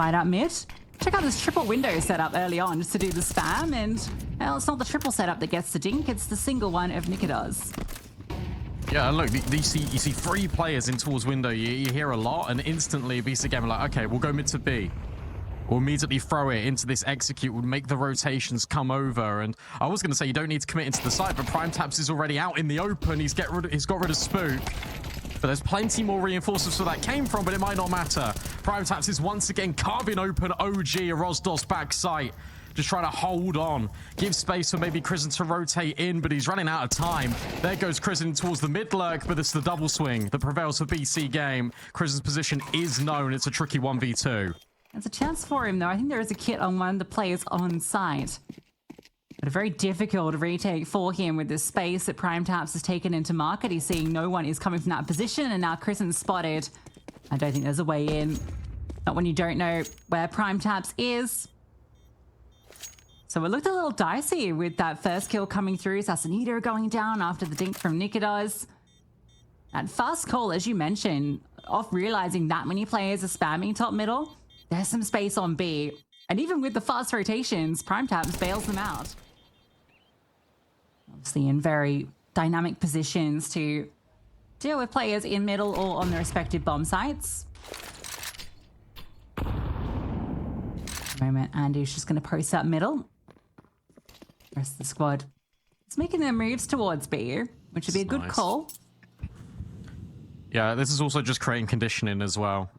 fight out mid. Check out this triple window setup early on just to do the spam, and well, it's not the triple setup that gets the dink, it's the single one of Nikodos. Yeah, look, you see 3 players in towards window. You hear a lot, and instantly BC.GAME are like, okay, we'll go mid to B. We'll immediately throw it into this execute. We'll make the rotations come over. And I was going to say you don't need to commit into the site, but PrimeTaps is already out in the open. He's got rid of Spook. But there's plenty more reinforcements where that came from, but it might not matter. PrimeTaps is once again carving open OG, a Rosdos back site. Just trying to hold on. Give space for maybe Krisen to rotate in, but he's running out of time. There goes Krisen towards the mid lurk, but it's the double swing that prevails for BC.GAME. Krisen's position is known. It's a tricky 1v2. There's a chance for him, though. I think there is a kit on one of the players on site. But a very difficult retake for him with this space that PrimeTaps has taken into market. He's seeing no one is coming from that position, and now Krisen's spotted. I don't think there's a way in. Not when you don't know where PrimeTaps is. So it looked a little dicey with that first kill coming through. Sassanito going down after the dink from Nikodos. That fast call, as you mentioned, off realizing that many players are spamming top middle. There's some space on B. And even with the fast rotations, PrimeTaps bails them out. Obviously in very dynamic positions to deal with players in middle or on their respective bomb sites. Moment, Andy's just going to post up middle. The rest of the squad is making their moves towards B, which would be a good call. Yeah, this is also just creating conditioning as well.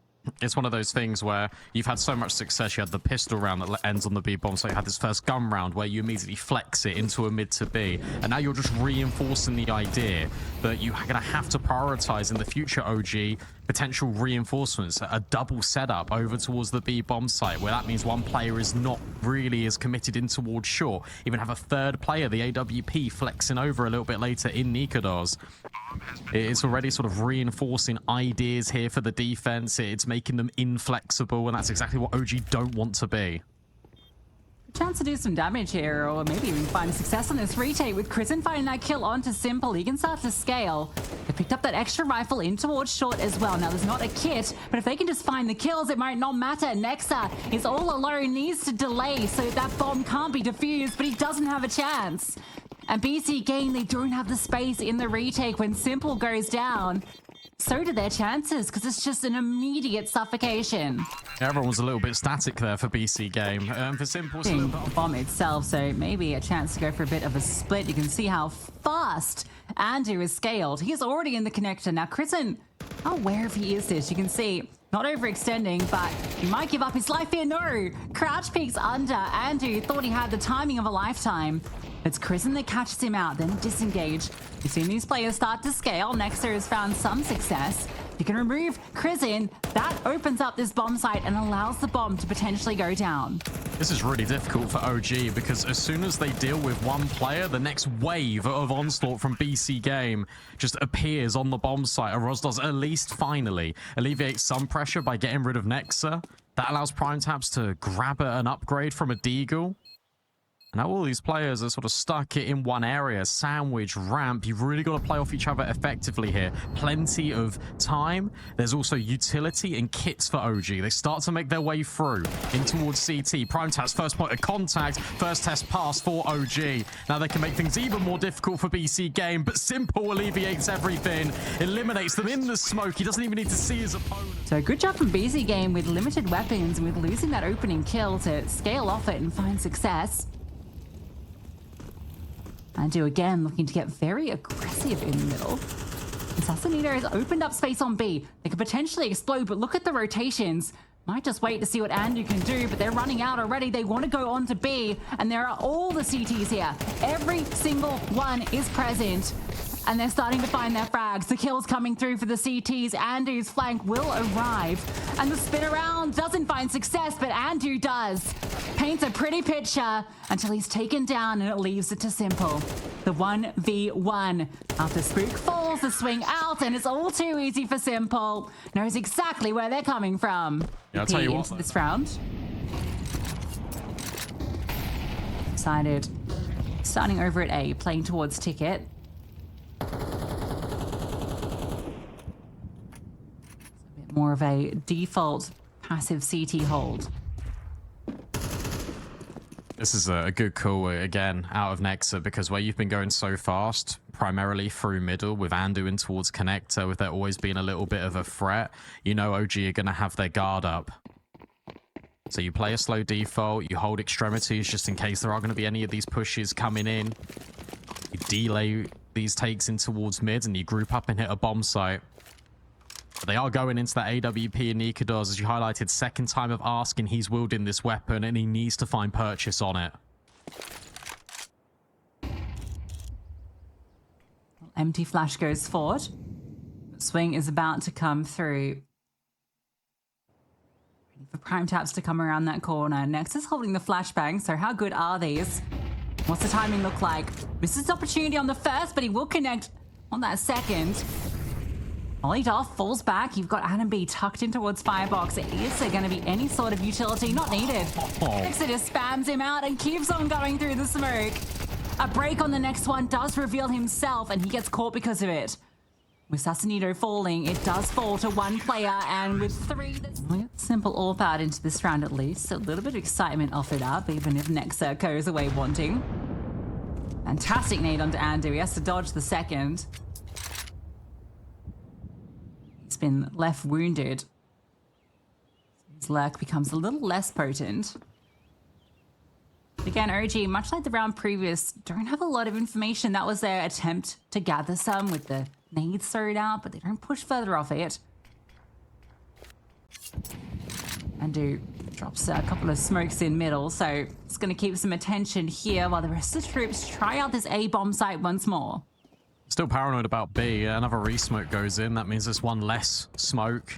It's one of those things where you've had so much success. You had the pistol round that ends on the B bomb, so you had this first gun round where you immediately flex it into a mid to B, and now you're just reinforcing the idea that you're going to have to prioritize in the future, OG, potential reinforcements, a double setup over towards the B bomb site, where that means one player is not really as committed in towards short. Even have a third player, the AWP, flexing over a little bit later in Nikodos. It's already sort of reinforcing ideas here for the defense. It's making them inflexible, and that's exactly what OG don't want to be. Chance to do some damage here, or maybe even find success on this retake with Krisen finding that kill onto Simple. He can start to scale. They picked up that extra rifle in towards short as well. Now there's not a kit, but if they can just find the kills, it might not matter. Nexa is all alone, needs to delay so that bomb can't be defused, but he doesn't have a chance. And BC.GAME, they don't have the space in the retake when Simple goes down. So do their chances, because it's just an immediate suffocation. Everyone was a little bit static there for BC.GAME. For Simple, it's a little bit bomb itself, so maybe a chance to go for a bit of a split. You can see how fast Andrew is scaled. He's already in the connector. Now, Krisen, how aware if he is this, you can see, not overextending, but he might give up his life here. No! Crouch peeks under. Andrew thought he had the timing of a lifetime. It's Krisen that catches him out, then disengage. You've seen these players start to scale. Nexter has found some success. You can remove Krisen. That opens up this bomb site and allows the bomb to potentially go down. This is really difficult for OG, because as soon as they deal with one player, the next wave of onslaught from BC.GAME just appears on the bomb site. And Rosdos at least finally alleviates some pressure by getting rid of Nexa. That allows PrimeTaps to grab an upgrade from a Deagle. Now all these players are sort of stuck in one area. Sandwich, ramp. You've really got to play off each other effectively here. Plenty of time. There's also utility and kits for OG. They start to make their way through in towards CT. PrimeTaps first point of contact. First test pass for OG. Now they can make things even more difficult for BC.GAME, but Simple alleviates everything. Eliminates them in the smoke. He doesn't even need to see his opponent. So good job from BC.GAME with limited weapons and with losing that opening kill to scale off it and find success. Andu again looking to get very aggressive in the middle. And Sassanito has opened up space on B. They could potentially explode, but look at the rotations. Might just wait to see what Andu can do, but they're running out already. They want to go on to B, and there are all the CTs here. Every single one is present, and they're starting to find their frags. The kills coming through for the CTs. Andu's flank will arrive, and the spin around doesn't find success, but Andu does. Paints a pretty picture until he's taken down, and it leaves it to Simple. The 1v1. After Spook falls, the swing out, and it's all too easy for Simple. Knows exactly where they're coming from. Yeah, I'll tell you what. This round. Decided starting over at A, playing towards Ticket. It's a bit more of a default passive CT hold. This is a good call, again, out of Nexa, because where you've been going so fast, primarily through middle, with Andu in towards connector, with there always being a little bit of a threat, you know OG are going to have their guard up. So you play a slow default, you hold extremities just in case there are going to be any of these pushes coming in. You delay these takes in towards mid, and you group up and hit a bomb site. But they are going into that AWP and Nikados, as you highlighted, second time of asking, he's wielding this weapon and he needs to find purchase on it. Empty flash goes forward. Swing is about to come through. Ready for prime taps to come around that corner. Next is holding the flashbang, so how good are these? What's the timing look like? Misses opportunity on the first, but he will connect on that second. Volleyed off, falls back. You've got Adam B tucked in towards Firebox. Is there going to be any sort of utility? Not needed. Exodus spams him out and keeps on going through the smoke. A break on the next one does reveal himself, and he gets caught because of it. With Sassanito falling, it does fall to one player, and with three... Simple AWP out into this round at least. A little bit of excitement offered up, even if Nexa goes away wanting. Fantastic nade onto Andu. He has to dodge the second. He's been left wounded. His lurk becomes a little less potent. Again, OG, much like the round previous, don't have a lot of information. That was their attempt to gather some with the nades thrown out, but they don't push further off it. Andu drops a couple of smokes in middle, so it's going to keep some attention here while the rest of the troops try out this A bomb site once more. Still paranoid about B. Another re-smoke goes in. That means there's one less smoke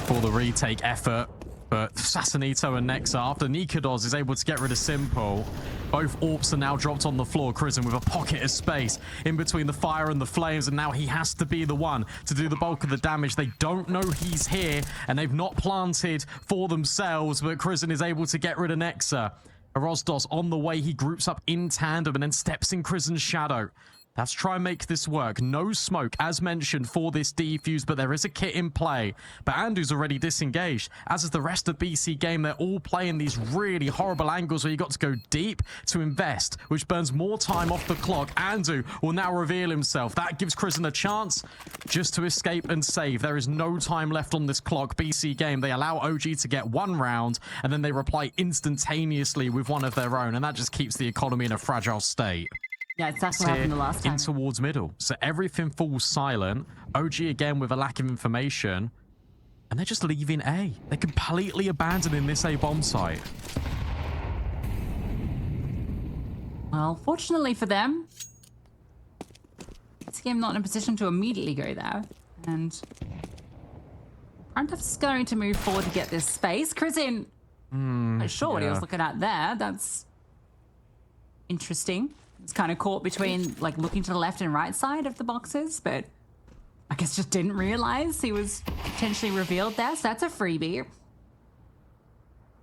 for the retake effort. But Sassanito and Nexa, after Nikados is able to get rid of Simple, both AWPs are now dropped on the floor. Crizzen with a pocket of space in between the fire and the flames, and now he has to be the one to do the bulk of the damage. They don't know he's here, and they've not planted for themselves, but Crizzen is able to get rid of Nexa. Erosdos on the way, he groups up in tandem and then steps in Crizzen's shadow. Let's try and make this work. No smoke, as mentioned, for this defuse, but there is a kit in play. But Andu's already disengaged, as is the rest of BC Game. They're all playing these really horrible angles where you got to go deep to invest, which burns more time off the clock. Andu will now reveal himself. That gives Crizzen a chance just to escape and save. There is no time left on this clock. BC Game, they allow OG to get one round, and then they reply instantaneously with one of their own, and that just keeps the economy in a fragile state. Yeah, it's exactly what happened the last time. In towards middle. So everything falls silent. OG again with a lack of information. And they're just leaving A. They're completely abandoning this A bomb site. Well, fortunately for them, this game not in a position to immediately go there. And Prime is going to move forward to get this space. Crizzen, not sure what he was looking at there. That's interesting. It's kind of caught between, like, looking to the left and right side of the boxes, but I guess just didn't realize he was potentially revealed there, so that's a freebie.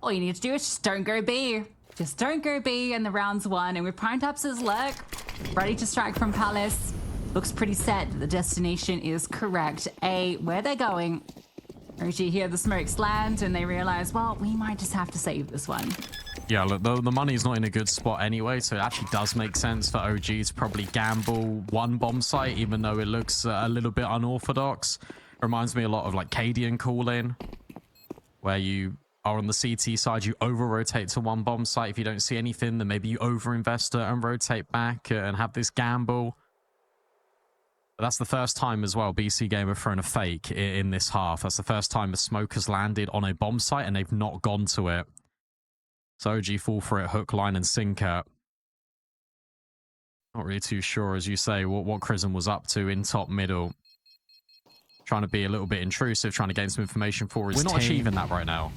All you need to do is just don't go B. Just don't go B, and the round's won. And with Prime Taps' lurk, ready to strike from Palace, looks pretty set that the destination is correct. A, where they're going. OG hear the smokes land, and they realize, well, we might just have to save this one. Yeah, look, the money's not in a good spot anyway, so it actually does make sense for OG to probably gamble one bomb site, even though it looks a little bit unorthodox. Reminds me a lot of like Cadian calling, where you are on the CT side, you over-rotate to one bomb site. If you don't see anything, then maybe you over-invest it and rotate back and have this gamble. But that's the first time as well BC Game have thrown a fake in this half. That's the first time a smoke has landed on a bomb site and they've not gone to it. So OG fall for it, hook, line, and sinker. Not really too sure, as you say, what Crizzen was up to in top middle. Trying to be a little bit intrusive, trying to gain some information for his team. We're not achieving that right now.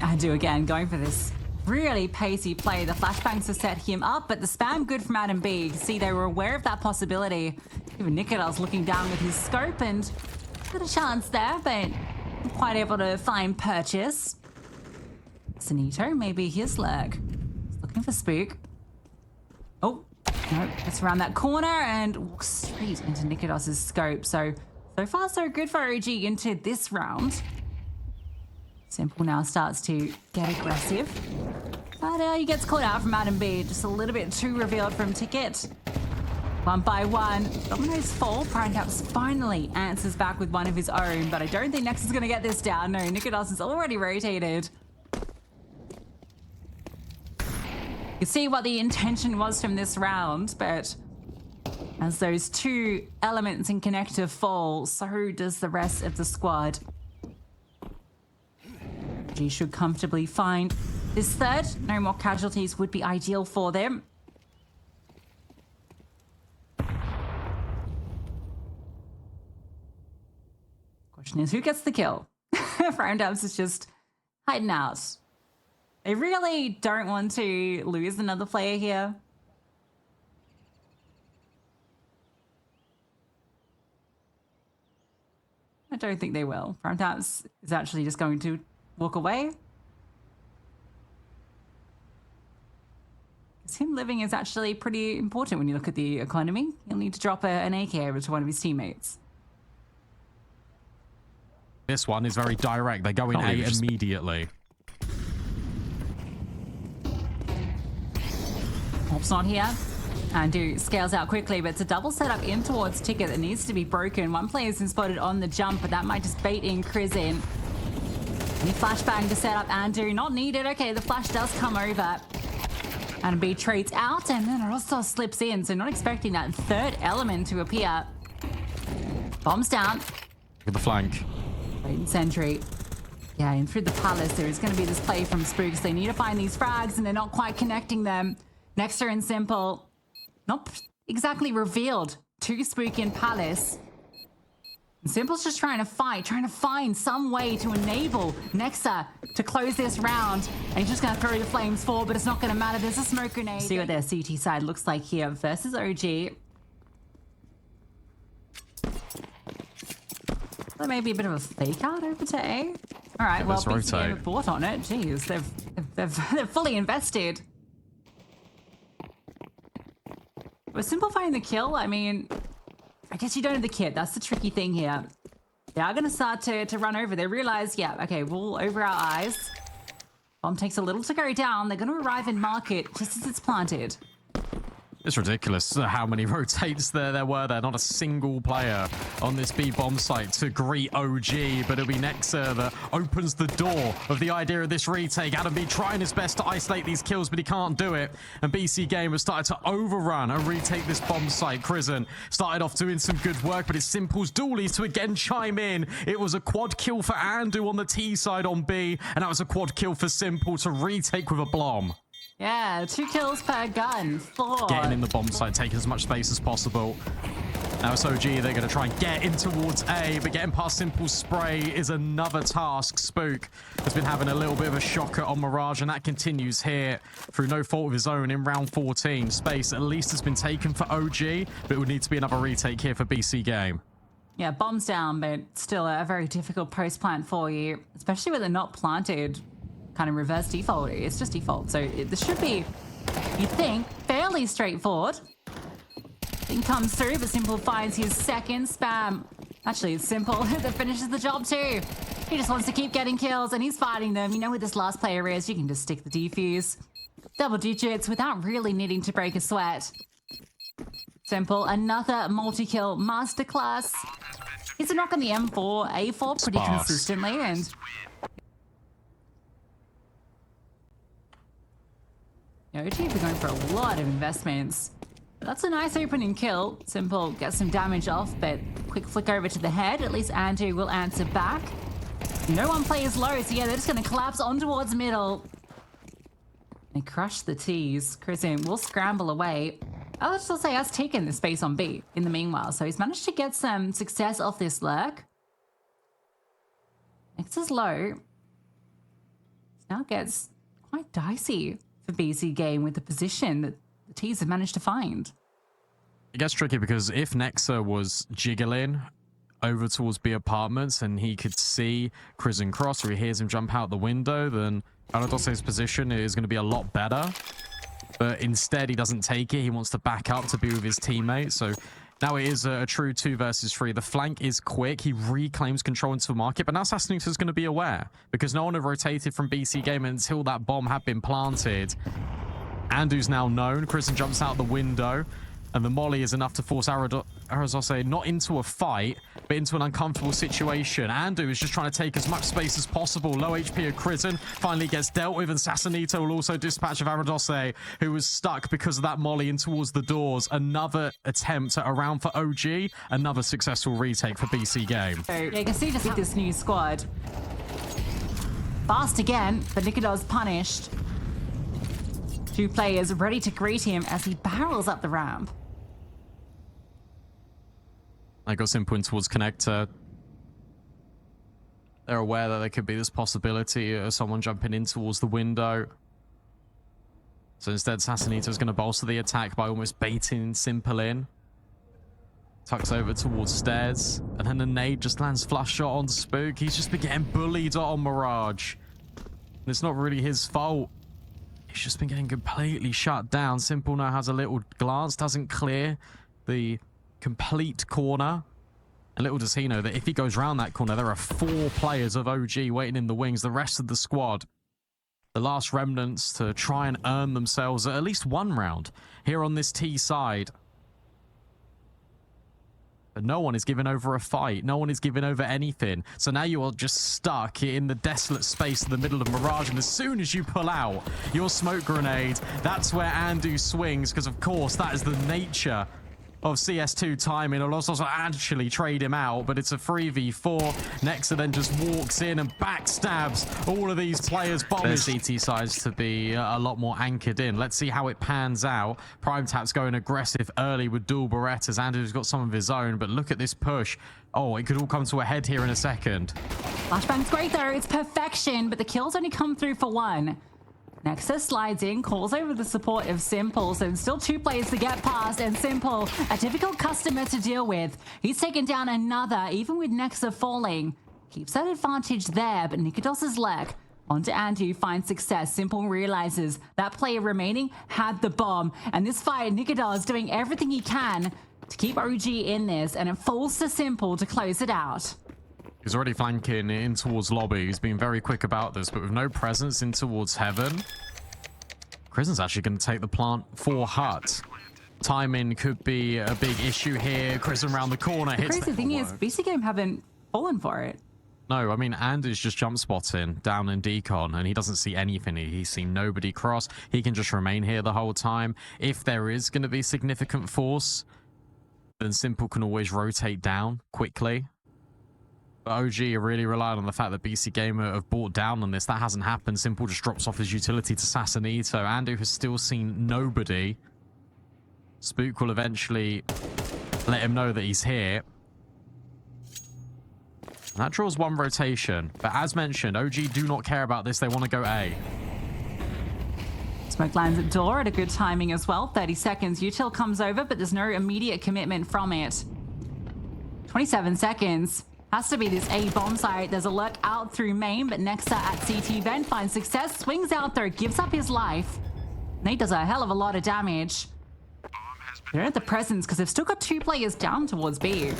Andu again, going for this really pacey play. The flashbangs have set him up, but the spam good from Adam B. You can see they were aware of that possibility. Even Nikolas looking down with his scope and got a chance there, but not quite able to find purchase. Sanito, maybe his lurk. He's looking for Spook. Oh, no, gets around that corner and walks straight into Nikolas' scope. So So far, so good for OG into this round. Sim/Pl now starts to get aggressive. But he gets caught out from Adam B. Just a little bit too revealed from Ticket. One by one, Domino's fall. PrimeCaps finally answers back with one of his own, but I don't think Nex is going to get this down. No, Nicodas is already rotated. You see what the intention was from this round, but as those two elements in connector fall, so does the rest of the squad. G should comfortably find this third. No more casualties would be ideal for them. Question is, who gets the kill? PrimeCaps is just hiding out. They really don't want to lose another player here. I don't think they will. PrimeCaps is actually just going to walk away. Because him living is actually pretty important when you look at the economy. He'll need to drop an AK over to one of his teammates. This one is very direct. They go in A immediately. Hop's not here. Andu scales out quickly, but it's a double setup in towards Ticket that needs to be broken. One player's been spotted on the jump, but that might just bait in Chris in. Any flashbang to set up Andu. Not needed. Okay, the flash does come over. Adam B trades out, and then Rostov slips in, so not expecting that third element to appear. Bombs down. With the flank. Waiting sentry. Yeah, and through the palace, there is going to be this play from Spooks. They need to find these frags, and they're not quite connecting them. Nexter and sim/Pl, not exactly revealed to Spook in Palace. And sim/Pl's just trying to fight, trying to find some way to enable Nexa to close this round. And he's just going to throw the flames forward, but it's not going to matter. There's a smoke grenade. See what their CT side looks like here versus OG. There may be a bit of a fake out over to A. All right, well, BC have bought on it. Jeez, they're fully invested. We're simplifying the kill. I mean, I guess you don't have the kit. That's the tricky thing here. They are going to start to run over. They realize, yeah, okay, wool over our eyes. Bomb takes a little to go down. They're going to arrive in market just as it's planted. It's ridiculous how many rotates there were there. Not a single player on this B bomb site to greet OG, but it'll be Nexa that opens the door of the idea of this retake. Adam B trying his best to isolate these kills, but he can't do it. And BC.GAME has started to overrun and retake this bomb site. Krisen started off doing some good work, but it's sim/Pl's dualies to again chime in. It was a quad kill for Andu on the T side on B, and that was a quad kill for sim/Pl to retake with a blom. Yeah, 2 kills per gun. 4. Getting in the bomb site, taking as much space as possible. Now it's OG, they're going to try and get in towards A, but getting past sim/Pl's spray is another task. Spook has been having a little bit of a shocker on Mirage, and that continues here through no fault of his own in round 14. Space at least has been taken for OG, but it would need to be another retake here for BC.GAME. Yeah, bombs down, but still a very difficult post-plant for you, especially when they're not planted. Kind of reverse default. It's just default. So this should be, you think, fairly straightforward. Thing comes through, but sim/Pl finds his second spam. Actually, it's sim/Pl that finishes the job too. He just wants to keep getting kills, and he's fighting them. You know who this last player is. You can just stick the defuse. Double digits without really needing to break a sweat. sim/Pl, another multi-kill masterclass. He's a knock on the M4, A4 pretty consistently, and OG have been going for a lot of investments. That's a nice opening kill. sim/Pl gets some damage off, but quick flick over to the head. At least Andu will answer back. No one plays low, so yeah, they're just going to collapse on towards middle. They crush the T's. Krisen will scramble away. I'll just say has taken the space on B in the meanwhile, so he's managed to get some success off this lurk. Next is low. Now gets quite dicey for BC.GAME with the position that the T's have managed to find. It gets tricky because if Nexa was jiggling over towards B apartments and he could see Krisen cross or he hears him jump out the window, then Aladose's position is going to be a lot better. But instead, he doesn't take it. He wants to back up to be with his teammate. So Now it is a true 2 versus 3. The flank is quick. He reclaims control into the market, but now Sassanita is going to be aware because no one had rotated from BC.GAME until that bomb had been planted. Andu's now known. Kristen jumps out the window, and the molly is enough to force Arazose not into a fight, but into an uncomfortable situation. Andu is just trying to take as much space as possible. Low HP of Kristen finally gets dealt with, and Sassanito will also dispatch of Aradose, who was stuck because of that molly in towards the doors. Another attempt at a round for OG, another successful retake for BC.GAME. So yeah, you can see just with this new squad. Fast again, but Nikita's punished. 2 players ready to greet him as he barrels up the ramp. I got Simple in towards connector. They're aware that there could be this possibility of someone jumping in towards the window. So instead, Sassanito's going to bolster the attack by almost baiting Simple in. Tucks over towards stairs. And then the nade just lands flush shot on Spook. He's just been getting bullied on Mirage. And it's not really his fault. He's just been getting completely shut down. Simple now has a little glance, doesn't clear the complete corner. And little does he know that if he goes round that corner, there are 4 players of OG waiting in the wings. The rest of the squad, the last remnants to try and earn themselves at least 1 round here on this T side. But no one is giving over a fight. No one is giving over anything. So now you are just stuck in the desolate space in the middle of Mirage. And as soon as you pull out your smoke grenade, that's where Andu swings. Because, of course, that is the nature of CS2 timing. I'll also actually trade him out, but it's a 3v4. Nexa then just walks in and backstabs all of these players. Bombers. CT decides to be a lot more anchored in. Let's see how it pans out. Prime Tap's going aggressive early with dual Berettas. Andrew's got some of his own, but look at this push. Oh, it could all come to a head here in a second. Flashbang's great though. It's perfection, but the kills only come through for 1. Nexus slides in, calls over the support of Simple, so still 2 players to get past, and Simple, a difficult customer to deal with. He's taken down another, even with Nexa falling. Keeps that advantage there, but Nikitos's leg onto Andu finds success. Simple realizes that player remaining had the bomb, and this fight, Nikitos is doing everything he can to keep OG in this, and it falls to Simple to close it out. He's already flanking in towards lobby. He's been very quick about this, but with no presence in towards heaven. Kristen's actually going to take the plant for Hut. Timing could be a big issue here. Kristen around the corner. The crazy thing is, BC.GAME haven't fallen for it. No, I mean, Andy's just jump spotting down in decon, and he doesn't see anything. He's seen nobody cross. He can just remain here the whole time. If there is going to be significant force, then Simple can always rotate down quickly. But OG are really relying on the fact that BC.GAME have brought down on this. That hasn't happened. Simple just drops off his utility to Sassanito. Andu has still seen nobody. Spook will eventually let him know that he's here. And that draws 1 rotation. But as mentioned, OG do not care about this. They want to go A. Smoke lands at door at a good timing as well. 30 seconds. Util comes over, but there's no immediate commitment from it. 27 seconds. Has to be this A bomb site. There's a lurk out through main, but Nexa at CT vent finds success. Swings out there, gives up his life. Nate does a hell of a lot of damage. They're at the presence because they've still got 2 players down towards B.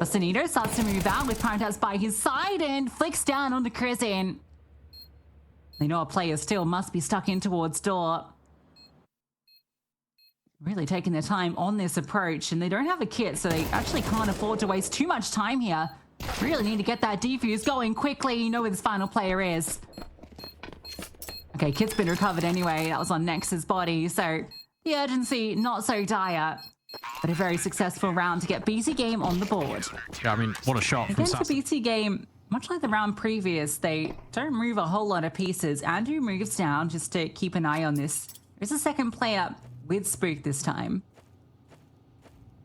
Basanito starts to move out with Primetabs by his side and flicks down onto Kristen. They know a player still must be stuck in towards door. Really taking their time on this approach, and they don't have a kit, so they actually can't afford to waste too much time here. Really need to get that defuse going quickly. You know where this final player is. Okay, kit's been recovered anyway. That was on Nex's body, so the urgency not so dire. But a very successful round to get BC.GAME on the board. Yeah, I mean, what a shot from Against the BC.GAME, much like the round previous, they don't move a whole lot of pieces. Andrew moves down just to keep an eye on this. There's a second player with Spook this time.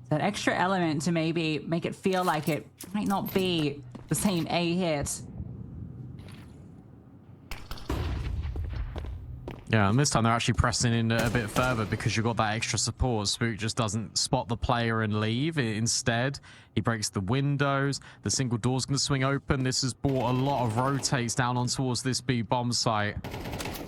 That extra element to maybe make it feel like it might not be the same A hit. Yeah, and this time they're actually pressing in a bit further because you've got that extra support. Spook just doesn't spot the player and leave. Instead, he breaks the windows. The single door's going to swing open. This has brought a lot of rotates down on towards this B bomb site.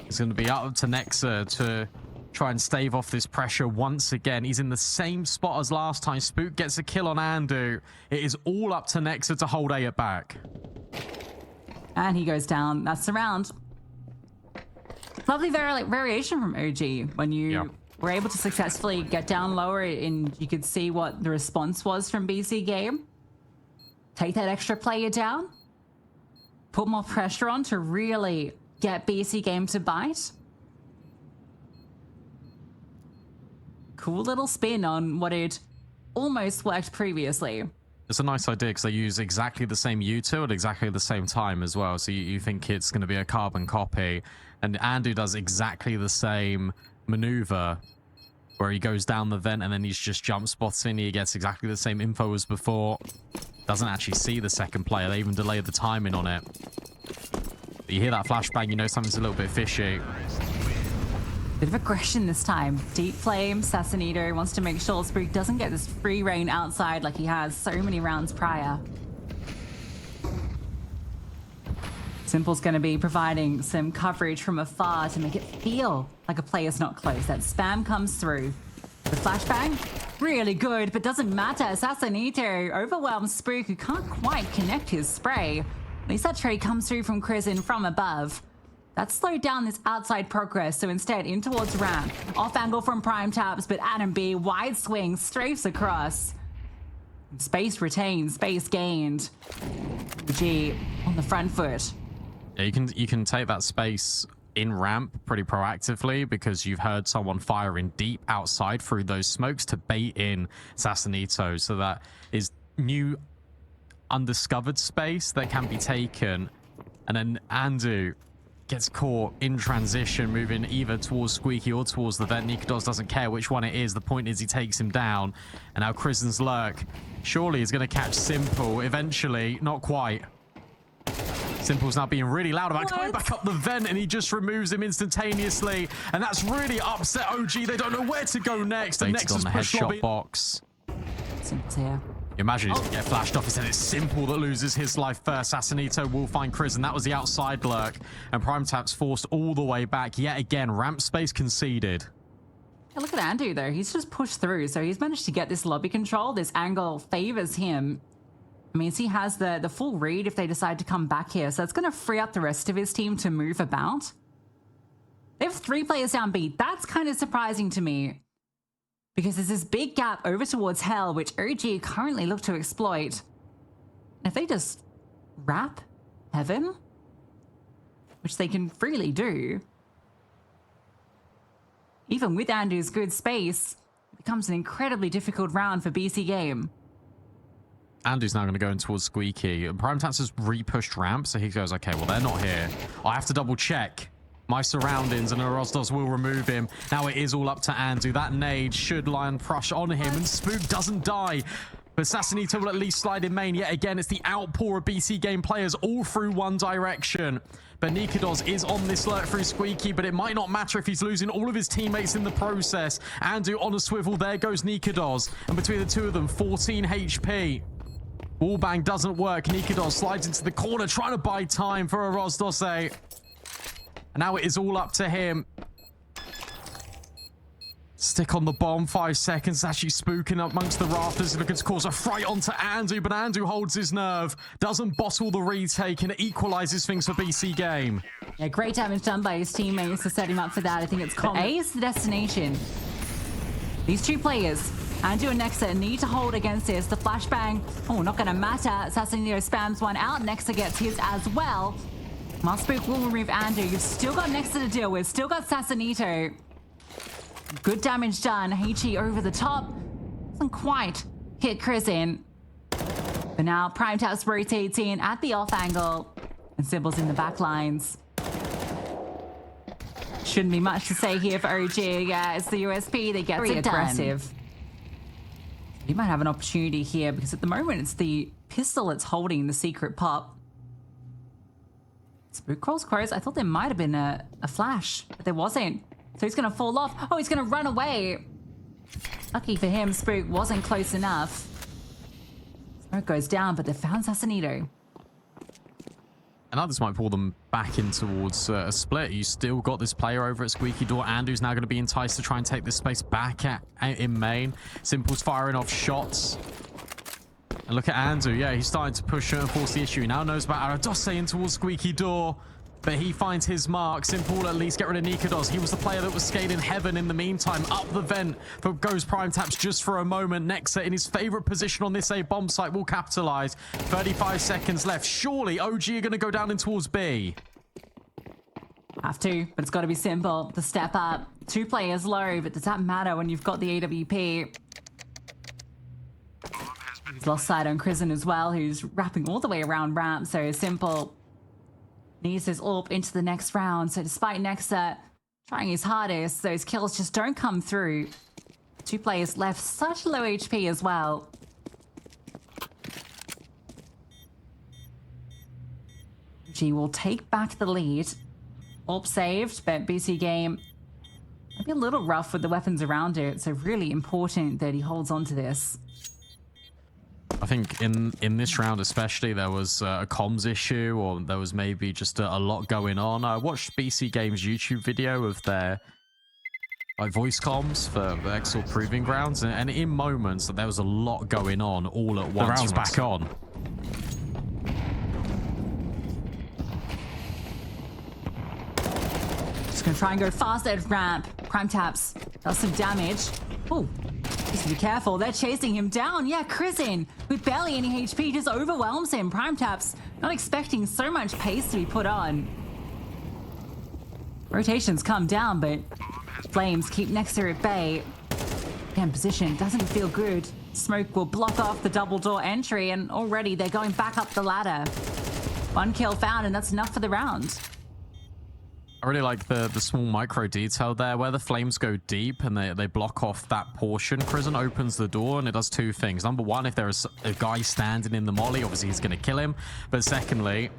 It's going to be up to Nexa to try and stave off this pressure once again. He's in the same spot as last time. Spook gets a kill on Andu. It is all up to Nexa to hold A at back. And he goes down. That's the round. Lovely variation from OG when you were able to successfully get down lower and you could see what the response was from BC.GAME. Take that extra player down. Put more pressure on to really get BC.GAME to bite. Cool little spin on what had almost worked previously. It's a nice idea because they use exactly the same U2 at exactly the same time as well. So you think it's going to be a carbon copy. And Andu does exactly the same maneuver where he goes down the vent and then he's just jump spotting. He gets exactly the same info as before. Doesn't actually see the second player. They even delay the timing on it. But you hear that flashbang, you know something's a little bit fishy. Bit of aggression this time. Deep Flame, Sassanito wants to make sure Spook doesn't get this free reign outside like he has so many rounds prior. Simple's going to be providing some coverage from afar to make it feel like a player's not close. That spam comes through. The flashbang, really good, but doesn't matter. Sassanito overwhelms Spook, who can't quite connect his spray. At least that trade comes through from Crizin from above. That slowed down this outside progress, so instead in towards ramp. Off angle from Prime Taps, but Adam B, wide swing, strafes across. Space retained, space gained. G on the front foot. Yeah, you can take that space in ramp pretty proactively because you've heard someone firing deep outside through those smokes to bait in Sassanito. So that is new undiscovered space that can be taken. And then Andu gets caught in transition, moving either towards Squeaky or towards the vent. Nikodos doesn't care which one it is. The point is he takes him down. And now Kristen's lurk surely is going to catch Simple eventually. Not quite. Simple's now being really loud about going back up the vent, and he just removes him instantaneously. And that's really upset OG. They don't know where to go next. The next is the headshot box. Simple's here. Imagine he's going to get flashed off. Instead, it's Simple that loses his life first. Sassanito will find Chris, and that was the outside lurk. And Prime Tap's forced all the way back. Yet again, ramp space conceded. Hey, look at Andu, though. He's just pushed through. So he's managed to get this lobby control. This angle favors him. I mean, he has the full read if they decide to come back here. So it's going to free up the rest of his team to move about. They have 3 players down B. That's kind of surprising to me. Because there's this big gap over towards Hell, which OG currently look to exploit. And if they just wrap Heaven, which they can freely do, even with Andu's good space, it becomes an incredibly difficult round for BC.GAME. Andu's now going to go in towards Squeaky. Prime Tats has re-pushed ramp, so he goes, okay, well, they're not here. I have to double check my surroundings, and Rostos will remove him. Now it is all up to Andu. That nade should Lion Prush on him, and Spook doesn't die. But Sassanito will at least slide in main. Yet again, it's the outpour of BC.GAME players all through one direction. But Nikodos is on this lurk through Squeaky, but it might not matter if he's losing all of his teammates in the process. Andu on a swivel. There goes Nikodos. And between the two of them, 14 HP. Wallbang doesn't work. Nikodos slides into the corner, trying to buy time for a Rosdose. And now it is all up to him. Stick on the bomb, 5 seconds. Actually spooking up amongst the rafters, looking to cause a fright onto Andu, but Andu holds his nerve. Doesn't bottle the retake, and it equalizes things for BC.GAME. Yeah, great damage done by his teammates to set him up for that. I think it's common. A is the destination. These 2 players, Andu and Nexa, need to hold against this. The flashbang, oh, not going to matter. Sassanito spams one out. Nexa gets his as well. While Spook will remove Andu, you've still got Nexa to deal with. Still got Sassanito. Good damage done. HE over the top. Doesn't quite hit Chris in. But now Prime Taps rotates in at the off angle. And Symbol's in the back lines. Shouldn't be much to say here for OG. Yeah, it's the USP. They get very aggressive. You might have an opportunity here because at the moment it's the pistol that's holding the secret pop. Spook crawls close. I thought there might have been a flash, but there wasn't. So he's going to fall off. Oh, he's going to run away. Lucky for him, Spook wasn't close enough. Smoke goes down, but they found Sassanito. And others might pull them back in towards a split. You still got this player over at Squeaky Door. Andrew's now going to be enticed to try and take this space back in main. Simple's firing off shots. And look at Andrew. Yeah, he's starting to push and force the issue. He now knows about Aradose in towards Squeaky Door. But he finds his mark. Simple will at least get rid of Nikados. He was the player that was scaling heaven in the meantime. Up the vent for goes Prime Taps just for a moment. Nexa in his favorite position on this A bomb site will capitalize. 35 seconds left. Surely OG are going to go down in towards B. Have to, but it's got to be simple. The step up. 2 players low, but does that matter when you've got the AWP? He's lost sight on Krisen as well, who's wrapping all the way around ramp. So simple needs his AWP into the next round. So despite Nexa trying his hardest, those kills just don't come through. 2 players left, such low HP as well. G will take back the lead. AWP saved, but BC.GAME might be a little rough with the weapons around it. So really important that he holds on to this. I think in this round especially, there was a comms issue, or there was maybe just a lot going on. I watched BC.GAME's YouTube video of their voice comms for the ESL Proving Grounds, and in moments that there was a lot going on all at once. The round's back on. Just gonna try and go fast at ramp. Prime Taps does some damage. Oh. Just be careful, they're chasing him down. Yeah, Krisen, with barely any HP, just overwhelms him. Prime Taps not expecting so much pace to be put on. Rotations come down, but Flames keep Nexa at bay. Again, position doesn't feel good. Smoke will block off the double door entry, and already they're going back up the ladder. 1 kill found, and that's enough for the round. I really like the small micro detail there where the flames go deep and they block off that portion. Krisen opens the door and it does 2 things. Number 1, if there is a guy standing in the molly, obviously he's going to kill him. But secondly,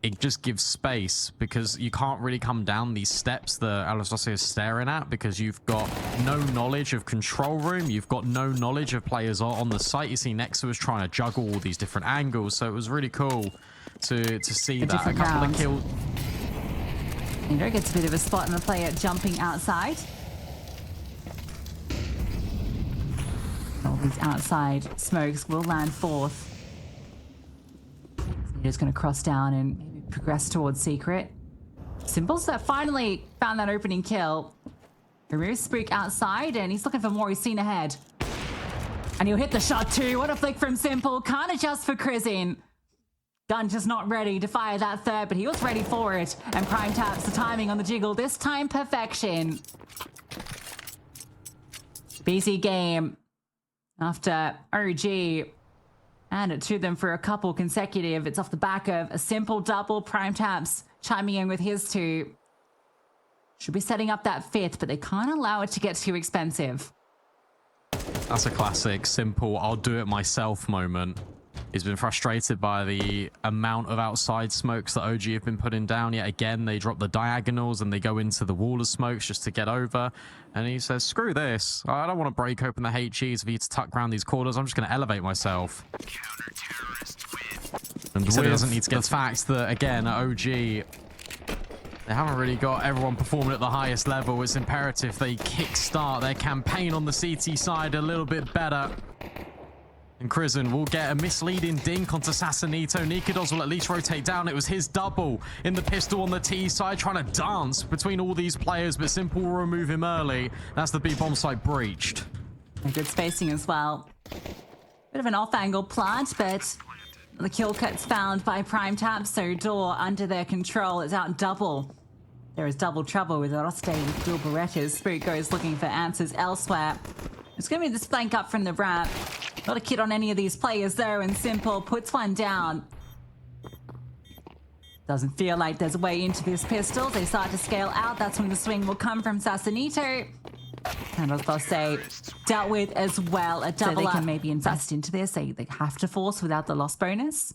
it just gives space because you can't really come down these steps that Aladose is staring at because you've got no knowledge of control room. You've got no knowledge of players on the site. You see Nexa was trying to juggle all these different angles. So it was really cool to see that. A couple of kills. Indra gets a bit of a spot on the player jumping outside. All these outside smokes will land 4th. Indra's going to cross down and maybe progress towards Secret. Simple's finally found that opening kill. Removes Spook outside and he's looking for more. He's seen ahead. And he'll hit the shot too. What a flick from Simple. Can't adjust for Krisen. Gun just not ready to fire that 3rd, but he was ready for it. And Prime Taps the timing on the jiggle. This time, perfection. BC.GAME, after OG, and it to them for a couple consecutive. It's off the back of a simple double. Prime Taps chiming in with his 2. Should be setting up that 5th, but they can't allow it to get too expensive. That's a classic, simple, I'll do it myself moment. He's been frustrated by the amount of outside smokes that OG have been putting down. Yet again, they drop the diagonals and they go into the wall of smokes just to get over. And he says, screw this. I don't want to break open the HEs for you to tuck around these corners. I'm just going to elevate myself. And he doesn't need to get the fact that, again, at OG, they haven't really got everyone performing at the highest level. It's imperative they kickstart their campaign on the CT side a little bit better. And Krisen will get a misleading dink onto Sassanito. Nikados will at least rotate down. It was his double in the pistol on the T side, trying to dance between all these players, but Simple will remove him early. That's the B bomb site breached. And good spacing as well. Bit of an off-angle plant, but the kill cut's found by Prime Taps, so door under their control is out double. There is double trouble with Roste with dual Berettas. Spook goes looking for answers elsewhere. It's going to be this flank up from the ramp. Not a kid on any of these players though, and Simple puts one down. Doesn't feel like there's a way into this pistol. They start to scale out. That's when the swing will come from Sassanito. And as they'll say, dealt with as well. A double so they can maybe invest into this. They have to force without the loss bonus.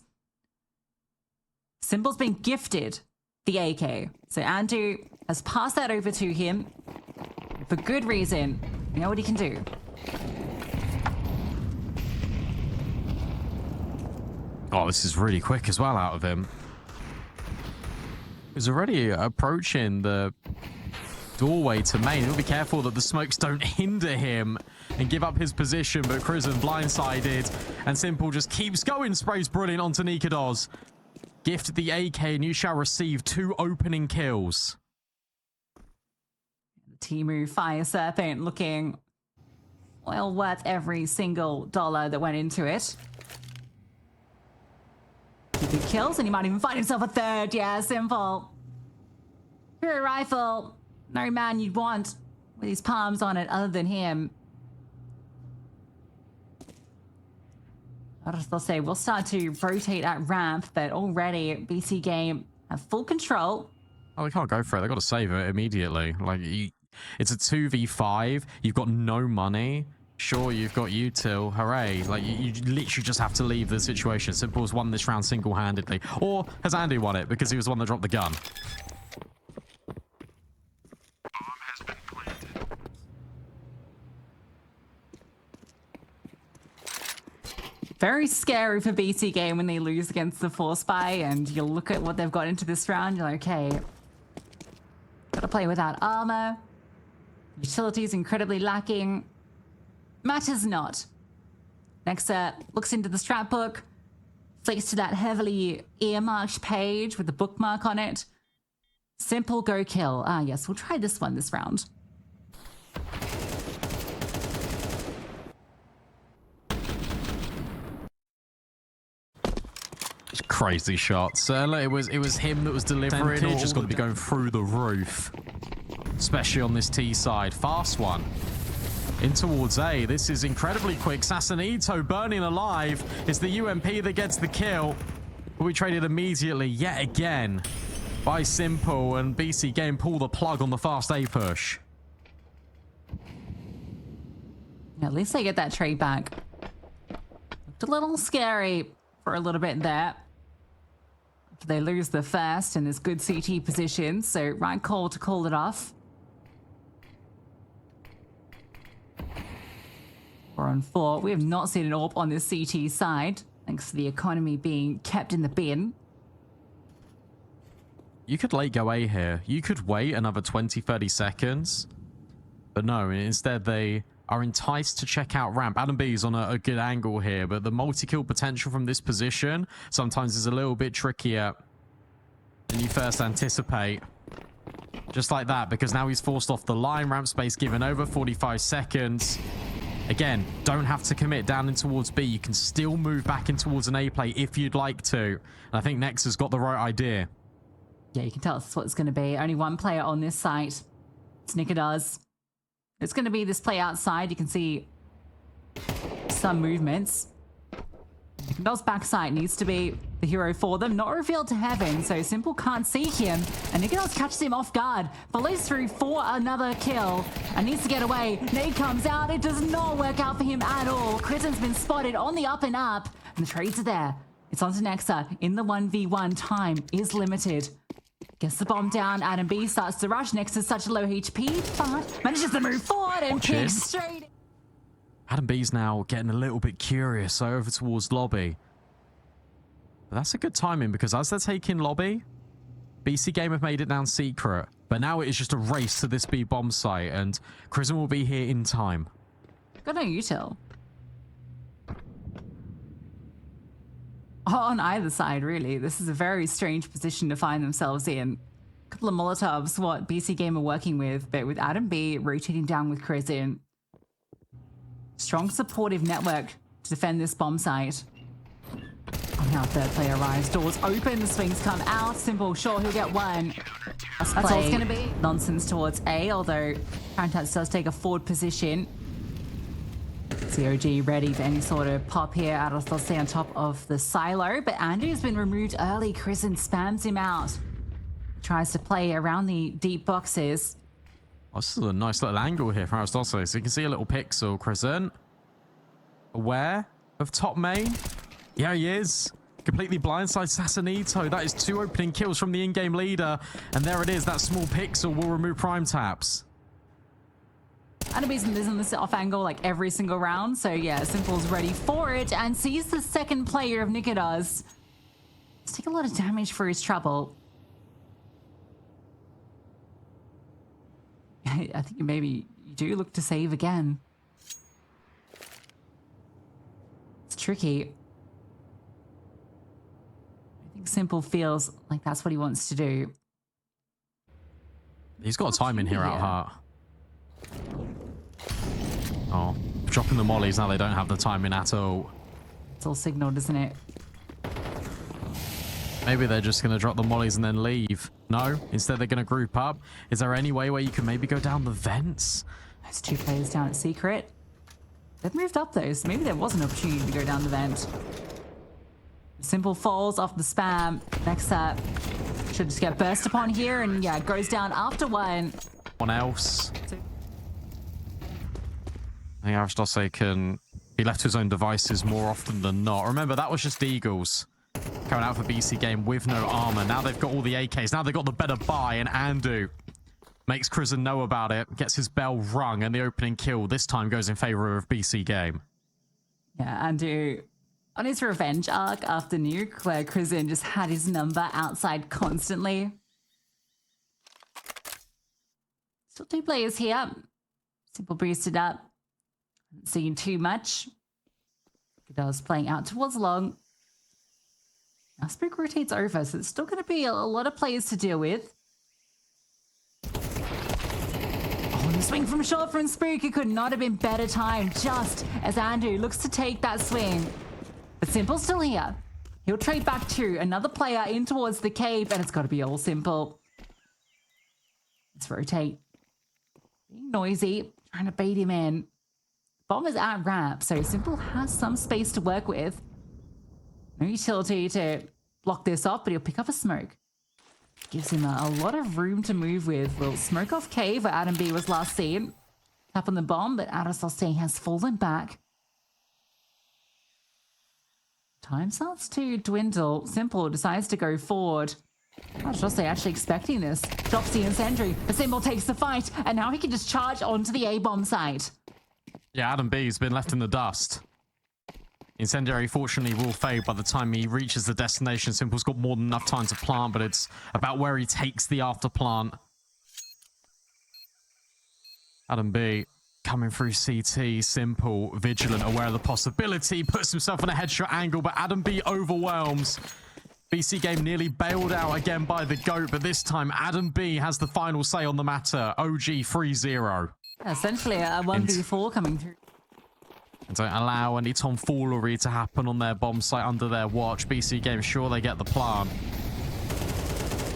Simple's been gifted the AK. So Andrew has passed that over to him for good reason. We know what he can do. Oh, this is really quick as well out of him. He's already approaching the doorway to main. He'll be careful that the smokes don't hinder him and give up his position, but Crizzen blindsided, and sim1pl just keeps going. Sprays brilliant onto Nikados. Gift the AK, and you shall receive 2 opening kills. Temu Fire Serpent looking well worth every single dollar that went into it. 2 big kills, and he might even find himself a 3rd. Yeah, sim1pl. Hero rifle. No man you'd want with his palms on it other than him. I'll say we'll start to rotate at ramp, but already BC.GAME have full control. Oh, they can't go for it. They've got to save it immediately. Like, it's a 2v5. You've got no money. Sure, you've got util. Hooray. Like, you literally just have to leave the situation. sim1pl won this round single-handedly. Or has Andy won it because he was the one that dropped the gun? Very scary for BC.GAME when they lose against the Force Spy, and you look at what they've got into this round, you're like, okay, gotta play without armor. Utility's incredibly lacking. Matters not. Nexa looks into the strat book, flicks to that heavily earmarked page with the bookmark on it. sim1pl go kill. Ah, yes, we'll try this one this round. Crazy shots. It was him that was delivering. He's just got to be going through the roof, especially on this T side. Fast one in towards A. This is incredibly quick. Sassanito burning alive. It's the UMP that gets the kill, but we traded immediately yet again by sim1pl, and BC.GAME pull the plug on the fast A push. At least they get that trade back. Looked a little scary for a little bit there. They lose the first in this good CT position, so right call to call it off. 4 on 4. We have not seen an AWP on this CT side, thanks to the economy being kept in the bin. You could late go A here. You could wait another 20-30 seconds, but no, instead they are enticed to check out ramp. Adam B's on a good angle here, but the multi-kill potential from this position sometimes is a little bit trickier than you first anticipate. Just like that, because now he's forced off the line. Ramp space given over. 45 seconds. Again, don't have to commit down in towards B. You can still move back in towards an A play if you'd like to. And I think Nexa's got the right idea. Yeah, you can tell us what it's going to be. Only one player on this site. It's Nikados. It's going to be this play outside. You can see some movements. Nikados' backside needs to be the hero for them. Not revealed to heaven, so sim1pl can't see him. And Nikados catches him off guard. Follows through for another kill. And needs to get away. Nade comes out. It does not work out for him at all. Crizzen's been spotted on the up and up. And the trades are there. It's onto Nexa. In the 1v1, time is limited. Gets the bomb down. Adam B starts to rush. Next is such a low HP, but manages to move forward and kicks straight. Adam B's now getting a little bit curious over towards lobby. But that's a good timing, because as they're taking lobby, BC.GAME have made it down secret. But now it is just a race to this B bomb site, and Crizzen will be here in time. Got no util. On either side, really. This is a very strange position to find themselves in. A couple of Molotovs, what BC.GAME are working with, but with Adam B rotating down with Crizzen. Strong supportive network to defend this bomb site. Oh, now third player arrives. Doors open, the swings come out. sim1pl, sure, he'll get one. That's all it's going to be. Nonsense towards A, although Content does take a forward position. COG ready for any sort of pop here. Avtorski on top of the silo, but Andrew's been removed early. Crizzen spams him out. Tries to play around the deep boxes. Oh, this is a nice little angle here from Avtorski. So you can see a little pixel. Crizzen aware of top main. Yeah, he is. Completely blindside Sassanito. That is 2 opening kills from the in-game leader. And there it is. That small pixel will remove prime taps. Anabe's in this off angle like every single round. So yeah, sim1pl ready for it and sees the second player of Nikados. Let's take a lot of damage for his trouble. I think maybe you do look to save again. It's tricky. I think Simple feels like that's what he wants to do. He's got a time in here at heart. Oh, dropping the mollies now. They don't have the timing at all. It's all signaled, isn't it? Maybe they're just going to drop the mollies and then leave. No, instead they're going to group up. Is there any way where you can maybe go down the vents? Those two players down at Secret. They've moved up though, so maybe there was an opportunity to go down the vent. Simple falls off the spam. Next up, should just get burst upon here, and yeah, goes down after one. One else. I think Avsdose can be left to his own devices more often than not. Remember, that was just Eagles coming out for BC.GAME with no armor. Now they've got all the AKs. Now they've got the better buy, and Andu makes Krizen know about it, gets his bell rung, and the opening kill this time goes in favor of BC.GAME. Yeah, Andu on his revenge arc after Nuke, where Krizen just had his number outside constantly. Still two players here. Simple boosted up. Haven't seen too much. Godot's playing out towards long. Now Spook rotates over, so it's still going to be a lot of players to deal with. Oh, the swing from short from Spook. It could not have been better timed, just as Andu looks to take that swing. But Simple's still here. He'll trade back to another player in towards the cave, and it's got to be all Simple. Let's rotate. Being noisy, trying to bait him in. Bomb is at ramp, so Simple has some space to work with. No utility to block this off, but he'll pick up a smoke. Gives him a lot of room to move with. We'll smoke off cave where Adam B was last seen. Tap on the bomb, but Avsdose has fallen back. Time starts to dwindle. Simple decides to go forward. Avsdose actually expecting this. Drops the incendiary, but Simple takes the fight, and now he can just charge onto the A-bomb site. Yeah, Adam B's been left in the dust. Incendiary fortunately will fade by the time he reaches the destination. Simple's got more than enough time to plant, but it's about where he takes the after plant. Adam B coming through CT. Simple, vigilant, aware of the possibility, puts himself on a headshot angle, but Adam B overwhelms. BC.GAME nearly bailed out again by the GOAT, but this time Adam B has the final say on the matter. OG 3-0. Essentially a 1v4 coming through. And don't allow any tomfoolery to happen on their bomb site under their watch. BC.GAME sure they get the plant.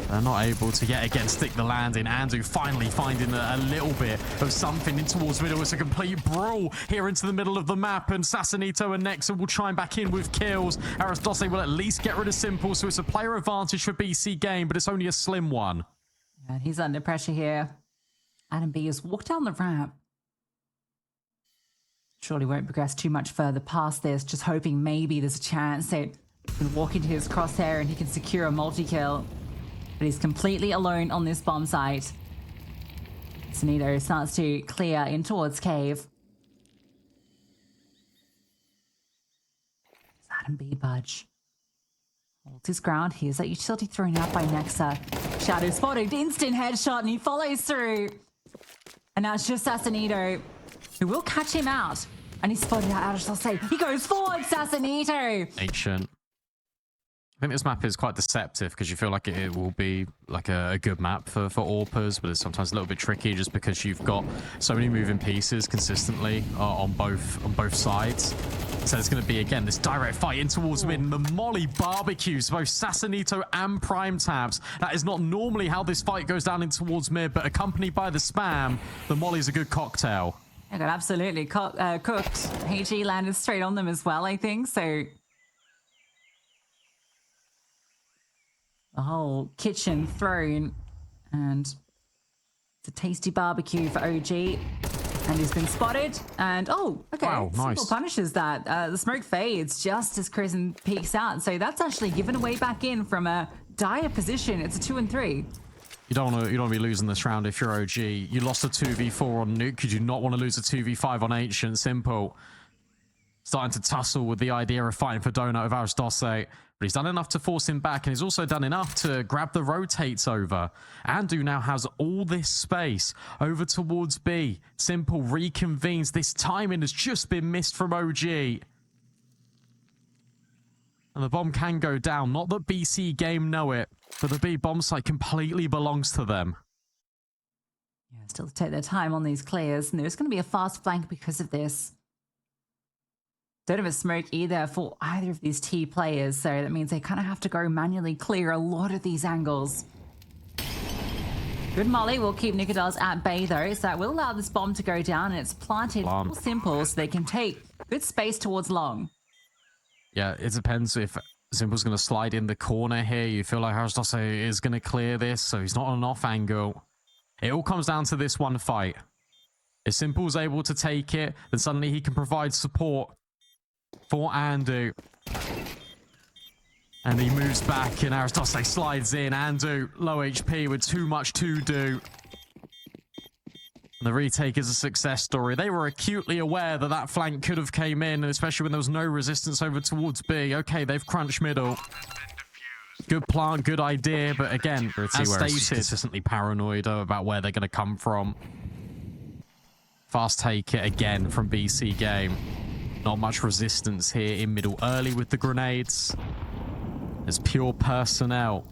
They're not able to yet again stick the landing. Andu finally finding a little bit of something in towards middle. It's a complete brawl here into the middle of the map, and Sassanito and Nexa will chime back in with kills. Avsdose will at least get rid of Simple, so it's a player advantage for BC.GAME, but it's only a slim one. And he's under pressure here. Adam B has walked down the ramp. Surely won't progress too much further past this, just hoping maybe there's a chance that he can walk into his crosshair and he can secure a multi-kill. But he's completely alone on this bomb site. Sanido starts to clear in towards cave. Does Adam B budge? Holds his ground. Here's that utility thrown out by Nexa. Shadow spotted, instant headshot, and he follows through. And now it's just Sassanito, who will catch him out. And he's spotted out Avsdose. He goes forward, Sassanito! Ancient. I think this map is quite deceptive because you feel like it will be like a good map for AWPers, but it's sometimes a little bit tricky just because you've got so many moving pieces consistently on both sides. So it's going to be, again, this direct fight in towards mid, and the Molly barbecues both Sassanito and Prime Tabs. That is not normally how this fight goes down in towards mid, but accompanied by the spam, the Molly's a good cocktail. I got absolutely cooked. HE landed straight on them as well, I think, so... The whole kitchen thrown, and it's a tasty barbecue for OG, and he's been spotted, and oh, okay, wow, nice. Simple punishes that. The smoke fades just as Krizen peeks out, so that's actually given away back in from a dire position. It's a 2 and 3. You don't want to be losing this round if you're OG. You lost a 2v4 on Nuke. You do not want to lose a 2v5 on Ancient. Simple starting to tussle with the idea of fighting for Donut with Avsdose. But he's done enough to force him back, and he's also done enough to grab the rotates over. Andu now has all this space over towards B. ＳIMPL reconvenes. This timing has just been missed from OG. And the bomb can go down. Not that BC.GAME know it, but the B bomb site completely belongs to them. Yeah, still take their time on these clears, and there's going to be a fast flank because of this. Don't have a smoke either for either of these T players, so that means they kind of have to go manually clear a lot of these angles. Good molly will keep Nicodels at bay though, so that will allow this bomb to go down, and it's planted SIMPL so they can take good space towards long. Yeah, it depends if SIMPL's going to slide in the corner here. You feel like Avtorski is going to clear this, so he's not on an off angle. It all comes down to this one fight. If SIMPL's able to take it, then suddenly he can provide support for Andu. And he moves back, and Avtorski slides in. Andu, low HP with too much to do. And the retake is a success story. They were acutely aware that that flank could have came in, and especially when there was no resistance over towards B. Okay, they've crunched middle. Good plant, good idea, but again, as stated, consistently paranoid about where they're going to come from. Fast take it again from BC.GAME. Not much resistance here in middle early with the grenades. There's pure personnel.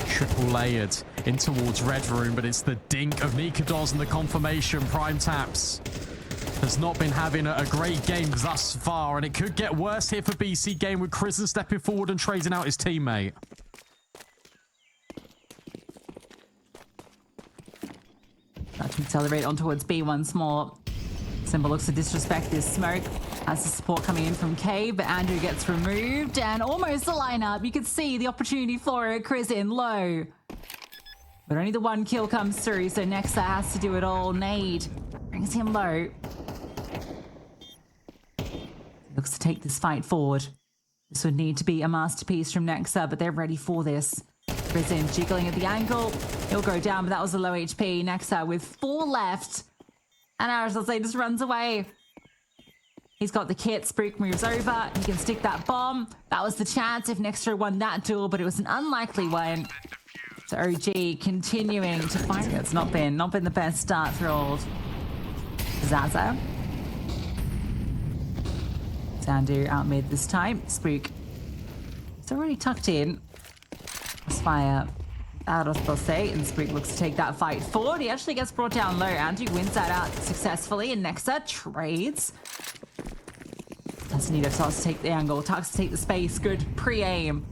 Triple layered in towards red room, but it's the dink of Nicodels and the confirmation. Prime Taps has not been having a great game thus far, and it could get worse here for BC.GAME with Krisen stepping forward and trading out his teammate. Start to accelerate on towards B once more. ＳIMPL looks to disrespect this smoke. Has the support coming in from K, but Andrew gets removed and almost the lineup. You can see the opportunity for it. Krisen low. But only the one kill comes through, so Nexa has to do it all. Nade brings him low. Looks to take this fight forward. This would need to be a masterpiece from Nexa, but they're ready for this. Krisen jiggling at the angle. He'll go down, but that was a low HP. Nexa with 4 left. And Avtorski just runs away. He's got the kit. Spook moves over. He can stick that bomb. That was the chance if Nextra won that duel, but it was an unlikely one. So OG continuing to fight. It's not been the best start for old Zaza. Zandu out mid this time. Spook. It's already tucked in. Fire out of Avtorski, and Spook looks to take that fight forward. He actually gets brought down low. Andrew wins that out successfully, and Nexa trades. Doesn't need Tux to take the angle. Tux to take the space. Good pre-aim.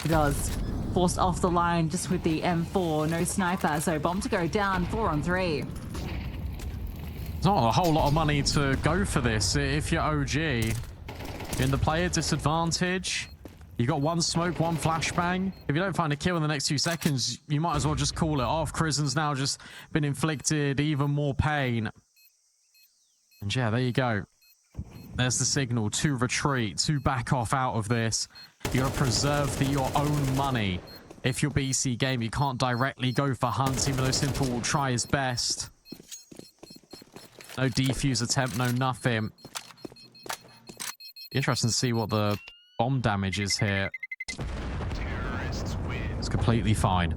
He does. Forced off the line just with the M4. No sniper, so bomb to go down. 4 on 3. There's not a whole lot of money to go for this. If you're OG, you're in the player disadvantage. You got 1 smoke, 1 flashbang. If you don't find a kill in the next few seconds, you might as well just call it off. Krisen's now just been inflicted even more pain. And yeah, there you go. There's the signal to retreat, to back off out of this. You got to preserve your own money. If you're BC.GAME, you can't directly go for hunts, even though ＳIMPL will try his best. No defuse attempt, no nothing. Interesting to see what the bomb damage is here. It's completely fine.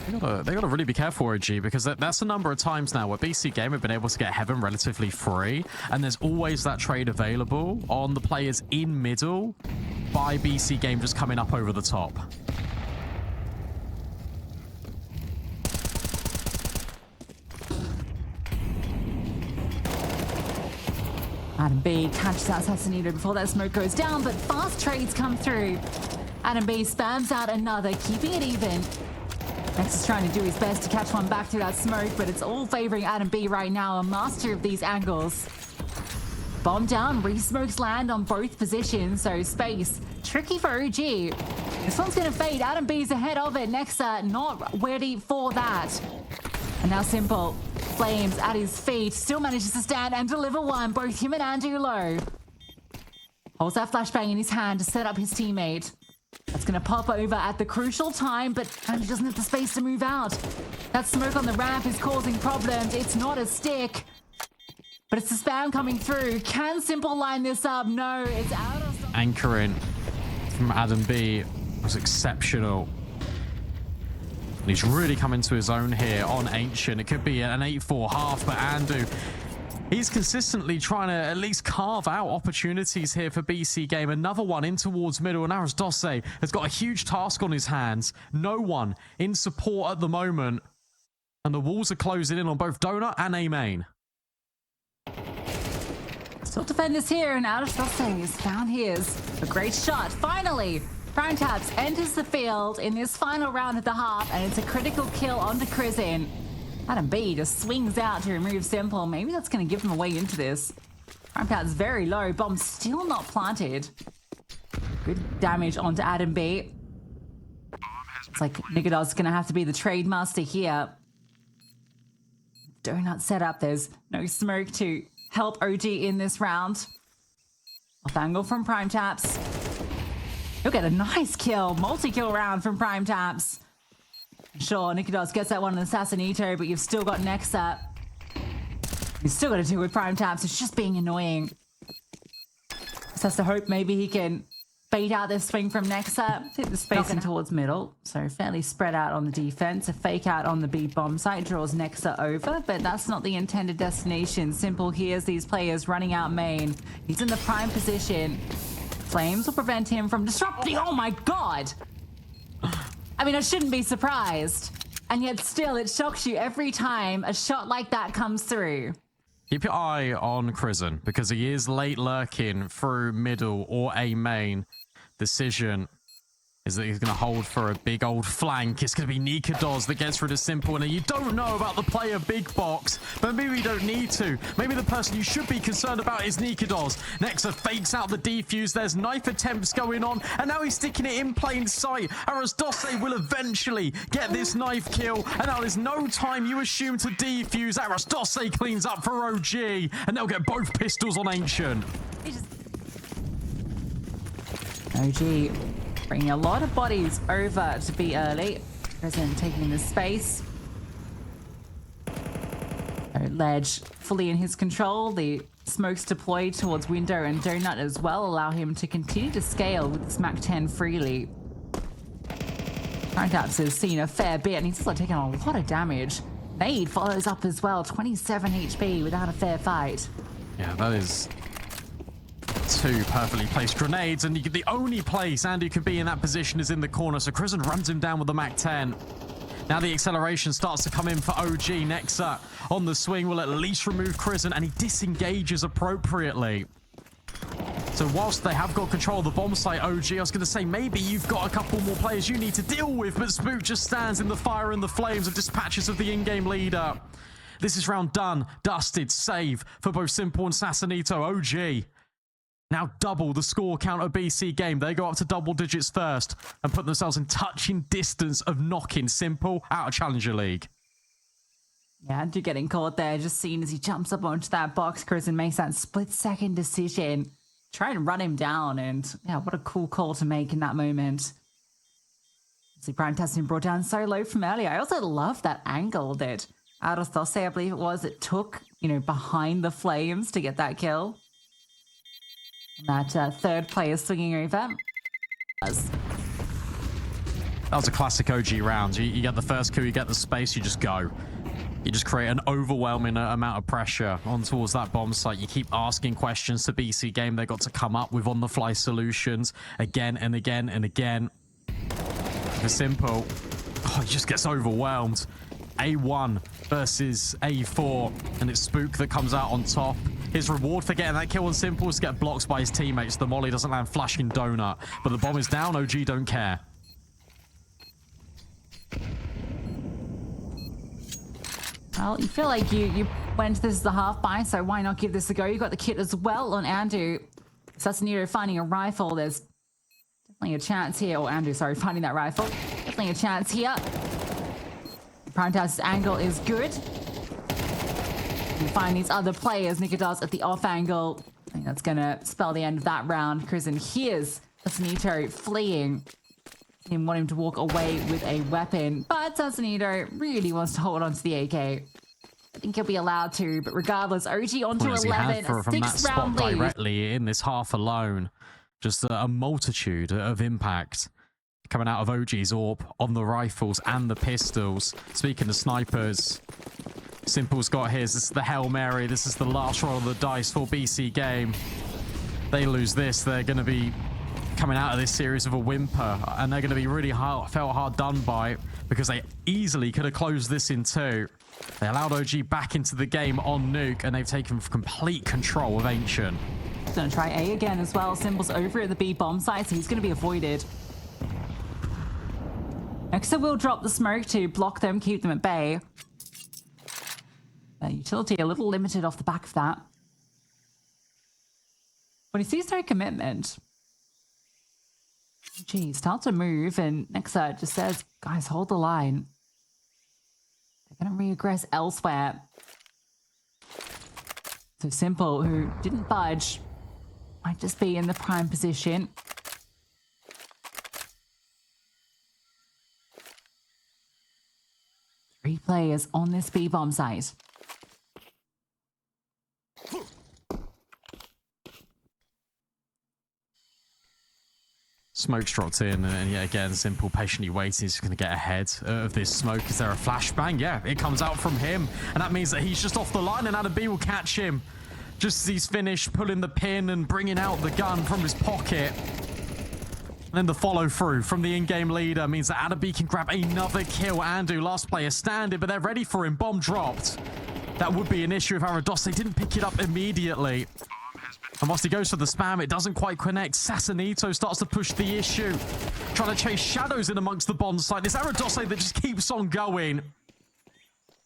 They gotta really be careful, OG, because that's a number of times now where BC.GAME have been able to get Heaven relatively free, and there's always that trade available on the players in middle by BC.GAME just coming up over the top. Adam B catches that Assassinator before that smoke goes down, but fast trades come through. Adam B spams out another, keeping it even. Nex is trying to do his best to catch one back through that smoke, but it's all favoring Adam B right now, a master of these angles. Bomb down, re-smokes land on both positions, so space. Tricky for OG. This one's going to fade. Adam B's ahead of it. Nexa not ready for that. And now ＳIMPL. Flames at his feet. Still manages to stand and deliver one. Both him and Andrew low. Holds that flashbang in his hand to set up his teammate. That's going to pop over at the crucial time, but Andrew doesn't have the space to move out. That smoke on the ramp is causing problems. It's not a stick, but it's the spam coming through. Can ＳIMPL line this up? No, it's out of... Anchoring from Adam B was exceptional. And he's really coming to his own here on Ancient. It could be an 8-4 half, but Andu, he's consistently trying to at least carve out opportunities here for BC Game. Another one in towards middle, and Arasdose has got a huge task on his hands. No one in support at the moment. And the walls are closing in on both Donut and A main. Still defenders here, and Arasdose has found his. A great shot. Finally, PrimeTaps enters the field in this final round of the half, and it's a critical kill onto Crizin. Adam B just swings out to remove Simple. Maybe that's going to give him a way into this. PrimeTaps very low. Bomb still not planted. Good damage onto Adam B. It's like Nikodov's going to have to be the trade master here. Donut setup. There's no smoke to help OG in this round. Off angle from PrimeTaps. He'll get a nice kill. Multi-kill round from PrimeTaps. Sure, Nikodov gets that one in Assassinito, but you've still got Nexa. You've still got to do with PrimeTaps. It's just being annoying. Just has to hope maybe he can bait out this swing from Nexa. Hit the space in towards middle. So fairly spread out on the defense. A fake out on the B bomb site draws Nexa over, but that's not the intended destination. Simple hears these players running out main. He's in the prime position. Flames will prevent him from disrupting. Oh my god! I mean, I shouldn't be surprised. And yet still, it shocks you every time a shot like that comes through. Keep your eye on Crizin, because he is late lurking through middle or A main. Decision is that he's going to hold for a big old flank. It's going to be Nikodos that gets rid of Simple. And you don't know about the player big box, but maybe you don't need to. Maybe the person you should be concerned about is Nikodos. Nexa fakes out the defuse. There's knife attempts going on, and now he's sticking it in plain sight. Arasdose will eventually get this knife kill, and now there's no time, you assume, to defuse. Arasdose cleans up for OG, and they'll get both pistols on Ancient. OG bringing a lot of bodies over to be early. President taking the space. Ledge fully in his control. The smokes deployed towards window and Donut as well allow him to continue to scale with this Mach 10 freely. PrimeTaps has seen a fair bit and he's also taken a lot of damage. Nade follows up as well. 27 HP without a fair fight. Yeah, that is two perfectly placed grenades, and the only place Andy can be in that position is in the corner, so Crizin runs him down with the Mach 10. Now the acceleration starts to come in for OG. Nexa on the swing will at least remove Crizin, and he disengages appropriately. So whilst they have got control of the bomb site, OG, I was going to say maybe you've got a couple more players you need to deal with, but Spook just stands in the fire and the flames of dispatches of the in-game leader. This is round done, dusted, save for both Simple and Sassanito. OG now double the score count of BC Game. They go up to double digits first and put themselves in touching distance of knocking Simple out of Challenger League. Yeah, Andrew getting caught there, just seeing as he jumps up onto that box. Crizin makes that split-second decision. Try and run him down, and yeah, what a cool call to make in that moment. See, PrimeTaps been brought down so low from earlier. I also love that angle that Arasdose, I believe it was, it took, you know, behind the flames to get that kill. That third player swinging over. That was a classic OG round. You get the first kill, you get the space, you just go. You just create an overwhelming amount of pressure on towards that bomb site. You keep asking questions to BC Game. They got to come up with on-the-fly solutions again and again and again. For Simple, oh, he just gets overwhelmed. A1 versus A4, and it's Spook that comes out on top. His reward for getting that kill on Simple is to get blocked by his teammates. The molly doesn't land flashing Donut, but the bomb is down. OG don't care. Well, you feel like you went this is the half buy, so why not give this a go? You got the kit as well on Andu. Sassanito finding a rifle. There's definitely a chance here. Or Andu, sorry, finding that rifle. Definitely a chance here. PrimeTaps' angle is good. You find these other players, Nikodos at the off angle. I think that's going to spell the end of that round. Crizin hears Sassanito fleeing. Didn't want him to walk away with a weapon, but Sassanito really wants to hold on to the AK. I think he'll be allowed to, but regardless, OG onto 11, a 6-round lead. Directly in this half alone. Just a multitude of impact coming out of OG's AWP on the rifles and the pistols. Speaking of snipers, Simple's got his. This is the Hail Mary. This is the last roll of the dice for BC.GAME. They lose this, they're going to be coming out of this series with a whimper, and they're going to be really felt hard done by, because they easily could have closed this in two. They allowed OG back into the game on Nuke, and they've taken complete control of Ancient. Gonna try A again as well. Simple's over at the B bomb site, so he's gonna be avoided. Nexa will drop the smoke to block them, keep them at bay. Utility a little limited off the back of that. When he sees no commitment, gee, starts to move, and Nexa just says, guys, hold the line. They're going to reaggress elsewhere. So Simple, who didn't budge, might just be in the prime position. Three players on this B-bomb site. Smoke's dropped in, and yet again, Simple patiently waiting. He's going to get ahead of this smoke. Is there a flashbang? Yeah, it comes out from him, and that means that he's just off the line, and Adabi will catch him just as he's finished pulling the pin and bringing out the gun from his pocket. And then the follow-through from the in-game leader means that Adabi can grab another kill. Andu, last player standing, but they're ready for him. Bomb dropped. That would be an issue if Aradose didn't pick it up immediately. And whilst he goes for the spam, it doesn't quite connect. Sassanito starts to push the issue, trying to chase shadows in amongst the bomb site. This Aradose that just keeps on going.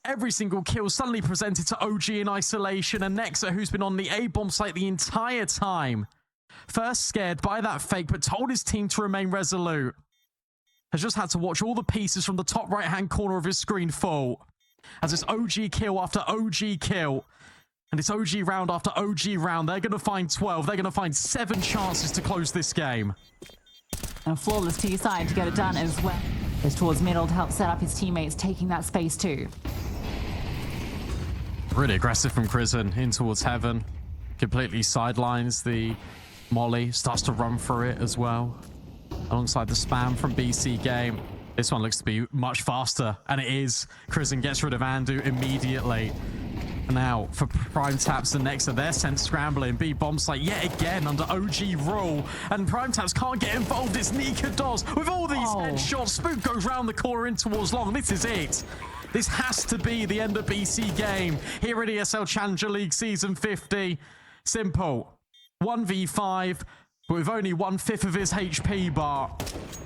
Every single kill suddenly presented to OG in isolation, and Nexa, who's been on the A-bomb site the entire time, first scared by that fake, but told his team to remain resolute, has just had to watch all the pieces from the top right-hand corner of his screen fall, as it's OG kill after OG kill. And it's OG round after OG round. They're going to find 12. They're going to find 7 chances to close this game. And a flawless T-side to get it done as well. Goes towards middle to help set up his teammates, taking that space too. Really aggressive from Crizzen in towards Heaven. Completely sidelines the molly. Starts to run through it as well. Alongside the spam from BC.GAME. This one looks to be much faster. And it is. Crizzen gets rid of Andu immediately. Now for Prime Taps and Nexa, they're sent scrambling. B bomb site yet again under OG rule, and Prime Taps can't get involved. It's Nika Doz with all these headshots. Spook goes round the corner in towards long. This is it. This has to be the end of BC.GAME here at ESL Challenger League Season 50. Simple 1v5, but with only 1/5 of his HP bar.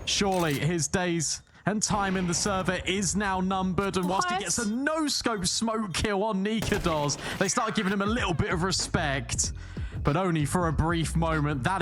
Surely his days and time in the server is now numbered, and whilst he gets a no-scope smoke kill on Nikados, they start giving him a little bit of respect, but only for a brief moment. That